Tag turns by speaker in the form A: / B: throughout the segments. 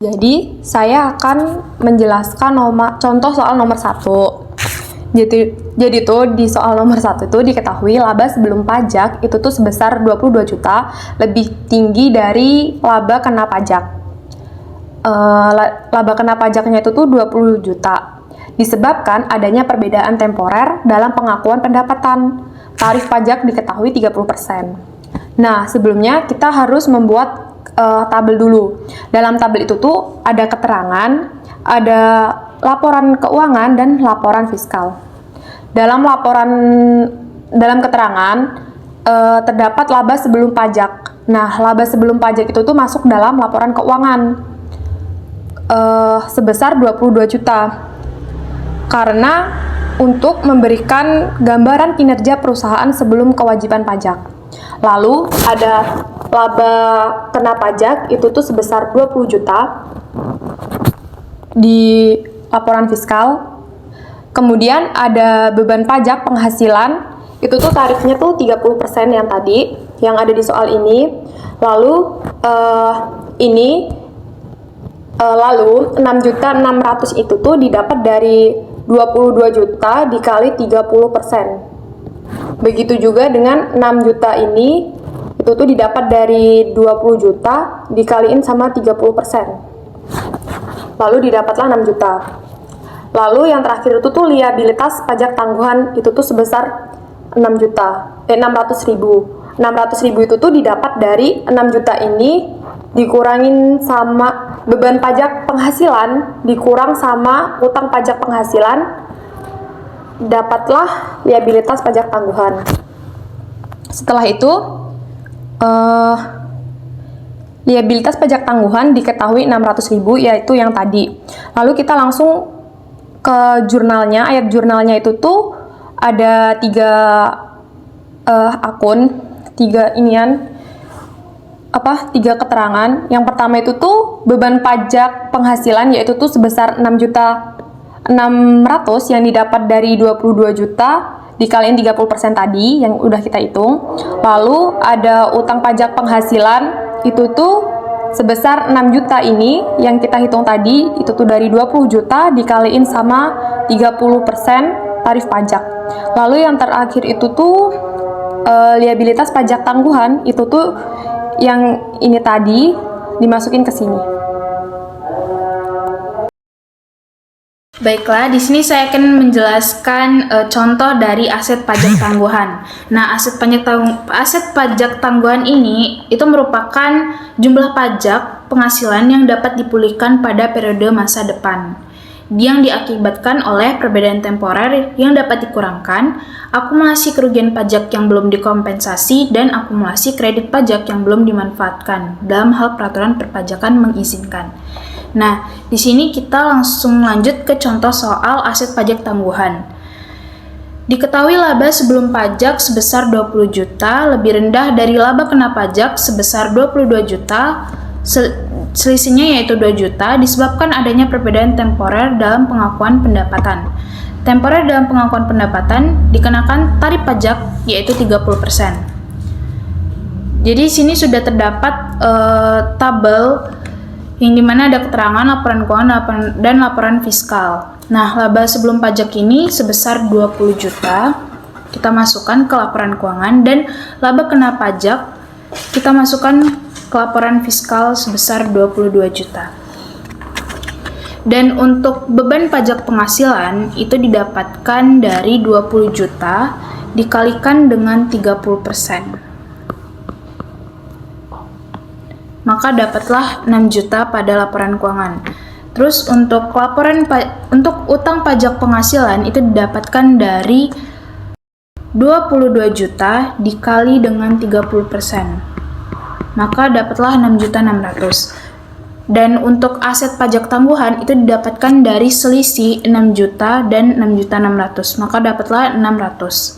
A: Jadi, saya akan menjelaskan contoh soal nomor 1. Jadi tuh di soal nomor 1 itu diketahui laba sebelum pajak itu tuh sebesar 22 juta, lebih tinggi dari laba kena pajak. Laba kena pajaknya itu tuh 20 juta. Disebabkan adanya perbedaan temporer dalam pengakuan pendapatan. Tarif pajak diketahui 30%. Nah, sebelumnya kita harus membuat tabel dulu. Dalam tabel itu tuh ada keterangan, ada laporan keuangan dan laporan fiskal. Dalam keterangan terdapat laba sebelum pajak. Nah, laba sebelum pajak itu tuh masuk dalam laporan keuangan sebesar 22 juta. Karena untuk memberikan gambaran kinerja perusahaan sebelum kewajiban pajak. Lalu ada laba kena pajak itu tuh sebesar 20 juta di laporan fiskal. Kemudian ada beban pajak penghasilan, itu tuh tarifnya tuh 30% yang tadi, yang ada di soal ini. Lalu 6.600.000 itu tuh didapat dari 22 juta dikali 30%. Begitu juga dengan 6 juta ini, itu tuh didapat dari 20 juta dikaliin sama 30%. Lalu didapatlah 6 juta. Lalu yang terakhir itu tuh liabilitas pajak tangguhan itu tuh sebesar 600.000. 600.000 itu tuh didapat dari 6 juta ini dikurangin sama beban pajak penghasilan dikurang sama utang pajak penghasilan, dapatlah liabilitas pajak tangguhan. Setelah itu liabilitas pajak tangguhan diketahui 600.000, yaitu yang tadi. Lalu kita langsung ke jurnalnya. Ayat jurnalnya itu tuh ada 3 akun, 3 keterangan. Yang pertama itu tuh beban pajak penghasilan, yaitu tuh sebesar 6.600.000 yang didapat dari 22 juta dikaliin 30% tadi yang udah kita hitung. Lalu ada utang pajak penghasilan itu tuh sebesar 6 juta ini yang kita hitung tadi, itu tuh dari 20 juta dikaliin sama 30% tarif pajak. Lalu yang terakhir itu tuh liabilitas pajak tangguhan, itu tuh yang ini tadi dimasukin ke sini.
B: Baiklah, di sini saya akan menjelaskan contoh dari aset pajak tangguhan. Nah, aset pajak tangguhan ini itu merupakan jumlah pajak penghasilan yang dapat dipulihkan pada periode masa depan, yang diakibatkan oleh perbedaan temporer yang dapat dikurangkan, akumulasi kerugian pajak yang belum dikompensasi, dan akumulasi kredit pajak yang belum dimanfaatkan dalam hal peraturan perpajakan mengizinkan. Nah, di sini kita langsung lanjut ke contoh soal aset pajak tangguhan. Diketahui laba sebelum pajak sebesar 20 juta lebih rendah dari laba kena pajak sebesar 22 juta. Selisihnya yaitu 2 juta disebabkan adanya perbedaan temporer dalam pengakuan pendapatan. Temporer dalam pengakuan pendapatan dikenakan tarif pajak yaitu 30%. Jadi di sini sudah terdapat tabel yang dimana ada keterangan laporan keuangan dan laporan fiskal. Nah, laba sebelum pajak ini sebesar 20 juta kita masukkan ke laporan keuangan, dan laba kena pajak kita masukkan ke laporan fiskal sebesar 22 juta. Dan untuk beban pajak penghasilan itu didapatkan dari 20 juta dikalikan dengan 30%. Maka dapatlah 6 juta pada laporan keuangan. Terus untuk utang pajak penghasilan itu didapatkan dari 22 juta dikali dengan 30%. Maka dapatlah 6.600.000. Dan untuk aset pajak tangguhan itu didapatkan dari selisih 6 juta dan 6.600.000. Maka dapatlah 600.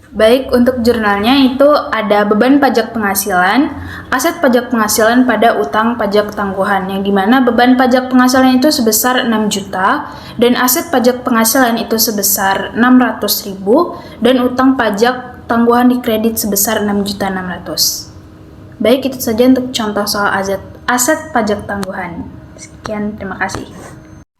B: Baik, untuk jurnalnya itu ada beban pajak penghasilan, aset pajak penghasilan pada utang pajak tangguhan, yang dimana beban pajak penghasilan itu sebesar 6 juta, dan aset pajak penghasilan itu sebesar 600.000, dan utang pajak tangguhan dikredit sebesar 6.600.000. Baik, itu saja untuk contoh soal aset pajak tangguhan. Sekian, terima kasih.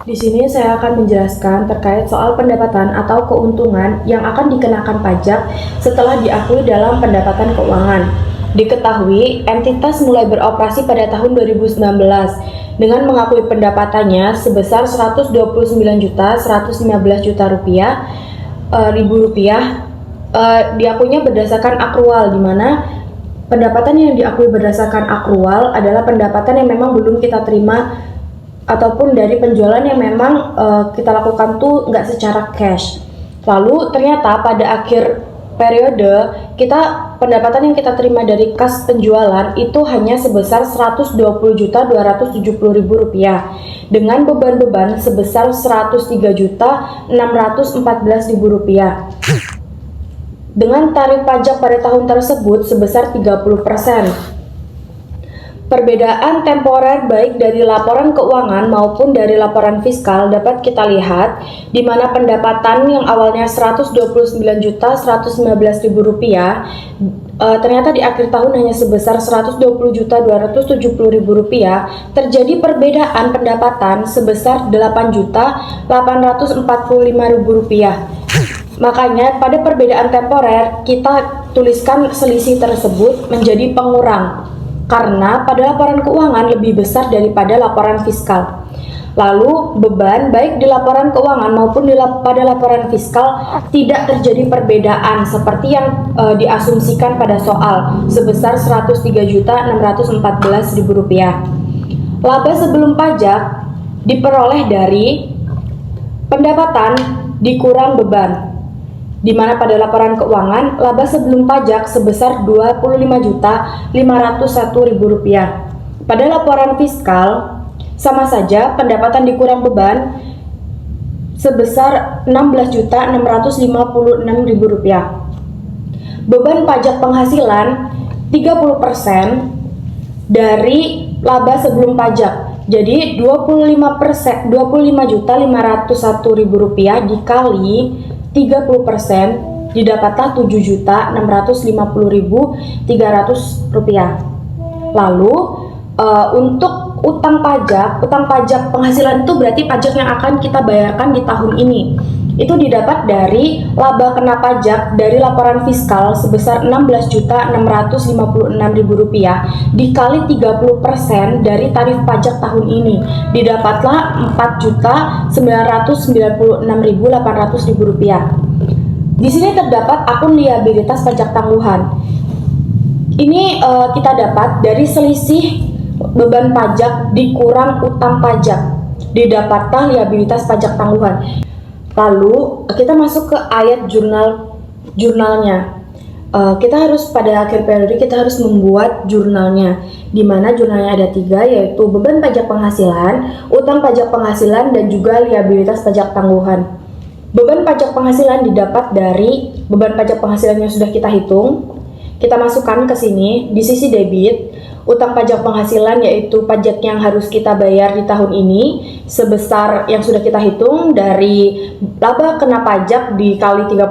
C: Di sini saya akan menjelaskan terkait soal pendapatan atau keuntungan yang akan dikenakan pajak setelah diakui dalam pendapatan keuangan. Diketahui, entitas mulai beroperasi pada tahun 2019 dengan mengakui pendapatannya sebesar 129.115 rupiah, diakuinya berdasarkan akrual, di mana pendapatan yang diakui berdasarkan akrual adalah pendapatan yang memang belum kita terima ataupun dari penjualan yang memang kita lakukan tuh nggak secara cash. Lalu ternyata pada akhir periode pendapatan yang kita terima dari kas penjualan itu hanya sebesar 120.270.000 rupiah dengan beban-beban sebesar 103.614.000 rupiah. Dengan tarif pajak pada tahun tersebut sebesar 30%. Perbedaan temporer baik dari laporan keuangan maupun dari laporan fiskal dapat kita lihat di mana pendapatan yang awalnya 129.115.000 rupiah ternyata di akhir tahun hanya sebesar 120.270.000 rupiah. Terjadi perbedaan pendapatan sebesar 8.845.000 rupiah. Makanya pada perbedaan temporer kita tuliskan selisih tersebut menjadi pengurang karena pada laporan keuangan lebih besar daripada laporan fiskal. Lalu beban baik di laporan keuangan maupun pada laporan fiskal tidak terjadi perbedaan seperti yang diasumsikan pada soal sebesar 103.614.000 rupiah. Laba sebelum pajak diperoleh dari pendapatan dikurang beban, di mana pada laporan keuangan laba sebelum pajak sebesar Rp25.501.000. Pada laporan fiskal sama saja pendapatan dikurang beban sebesar Rp16.656.000. Beban pajak penghasilan 30% dari laba sebelum pajak. Jadi Rp25.501.000 dikali 30% didapatlah Rp7.650.300. Lalu untuk utang pajak penghasilan itu berarti pajak yang akan kita bayarkan di tahun ini. Itu didapat dari laba kena pajak dari laporan fiskal sebesar Rp16.656.000 dikali 30% dari tarif pajak tahun ini. Didapatlah Rp4.996.800. Di sini terdapat akun liabilitas pajak tangguhan. Ini kita dapat dari selisih beban pajak dikurang utang pajak. Didapatlah liabilitas pajak tangguhan. Lalu kita masuk ke ayat jurnalnya. Kita harus pada akhir periode kita harus membuat jurnalnya, di mana jurnalnya ada 3, yaitu beban pajak penghasilan, utang pajak penghasilan, dan juga liabilitas pajak tangguhan. Beban pajak penghasilan didapat dari beban pajak penghasilan yang sudah kita hitung. Kita masukkan ke sini di sisi debit. Utang pajak penghasilan yaitu pajak yang harus kita bayar di tahun ini sebesar yang sudah kita hitung dari laba kena pajak dikali 30%.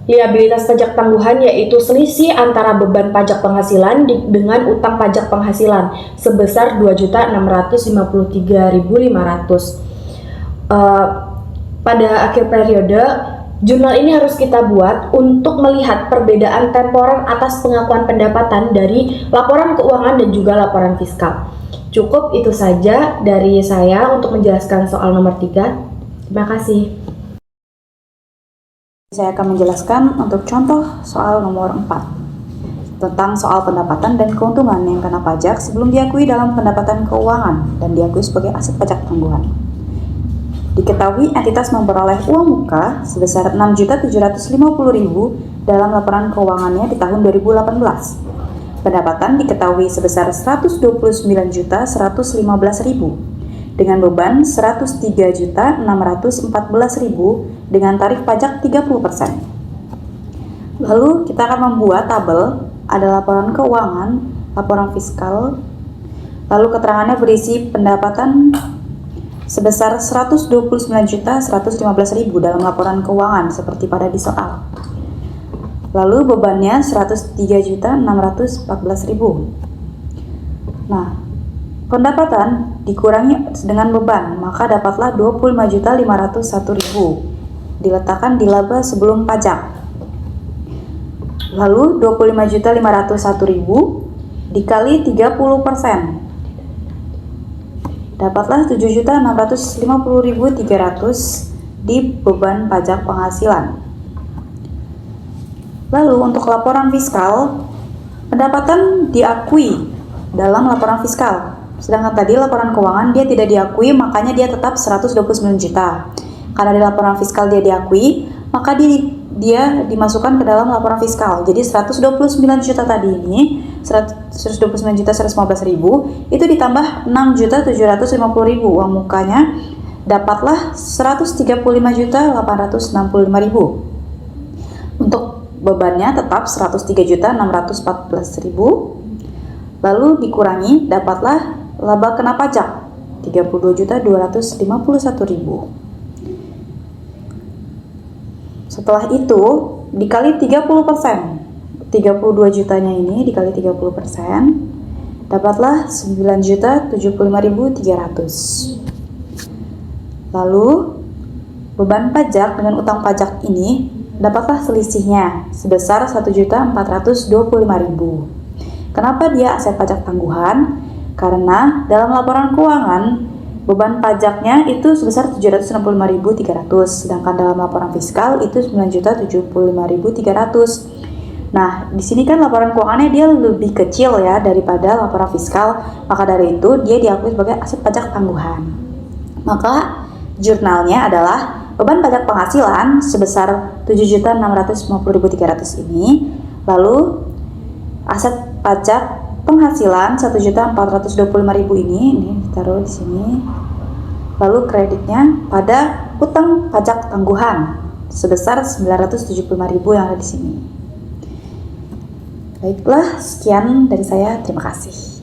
C: Liabilitas pajak tangguhan yaitu selisih antara beban pajak penghasilan dengan utang pajak penghasilan sebesar Rp2.653.500. Pada akhir periode, jurnal ini harus kita buat untuk melihat perbedaan temporer atas pengakuan pendapatan dari laporan keuangan dan juga laporan fiskal. Cukup itu saja dari saya untuk menjelaskan soal nomor 3. Terima kasih.
D: Saya akan menjelaskan untuk contoh soal nomor 4 tentang soal pendapatan dan keuntungan yang kena pajak sebelum diakui dalam pendapatan keuangan dan diakui sebagai aset pajak tangguhan. Diketahui entitas memperoleh uang muka sebesar Rp6.750.000 dalam laporan keuangannya di tahun 2018. Pendapatan diketahui sebesar Rp129.115.000 dengan beban Rp103.614.000 dengan tarif pajak 30%. Lalu kita akan membuat tabel, ada laporan keuangan, laporan fiskal, lalu keterangannya berisi pendapatan sebesar Rp129.115.000 dalam laporan keuangan seperti pada di soal. Lalu bebannya Rp103.614.000. Nah, pendapatan dikurangi dengan beban, maka dapatlah 25.501.000 diletakkan di laba sebelum pajak. Lalu 25.501.000 dikali 30%. Dapatlah 7.650.300 di beban pajak penghasilan. Lalu untuk laporan fiskal, pendapatan diakui dalam laporan fiskal. Sedangkan tadi laporan keuangan dia tidak diakui, makanya dia tetap 129 juta. Karena di laporan fiskal dia diakui, maka dia dimasukkan ke dalam laporan fiskal. Jadi 129 juta tadi ini, 129.115.000 itu ditambah 6.750.000 uang mukanya, dapatlah 135.865.000. Untuk bebannya tetap 103.614.000. Lalu dikurangi, dapatlah laba kena pajak 32.251.000. Setelah itu dikali 30%, 32 jutanya ini dikali 30%, dapatlah 9.075.300. Lalu beban pajak dengan utang pajak ini dapatlah selisihnya sebesar 1.425.000. Kenapa dia aset pajak tangguhan? Karena dalam laporan keuangan beban pajaknya itu sebesar 765.300, sedangkan dalam laporan fiskal itu 9.075.300. Nah, di sini kan laporan keuangannya dia lebih kecil ya daripada laporan fiskal, maka dari itu dia diakui sebagai aset pajak tangguhan. Maka jurnalnya adalah beban pajak penghasilan sebesar 7.650.300 ini, lalu aset pajak penghasilan 1.425.000 ini ditaruh di sini. Lalu kreditnya pada utang pajak tangguhan sebesar 975.000 yang ada di sini. Baiklah, sekian dari saya. Terima kasih.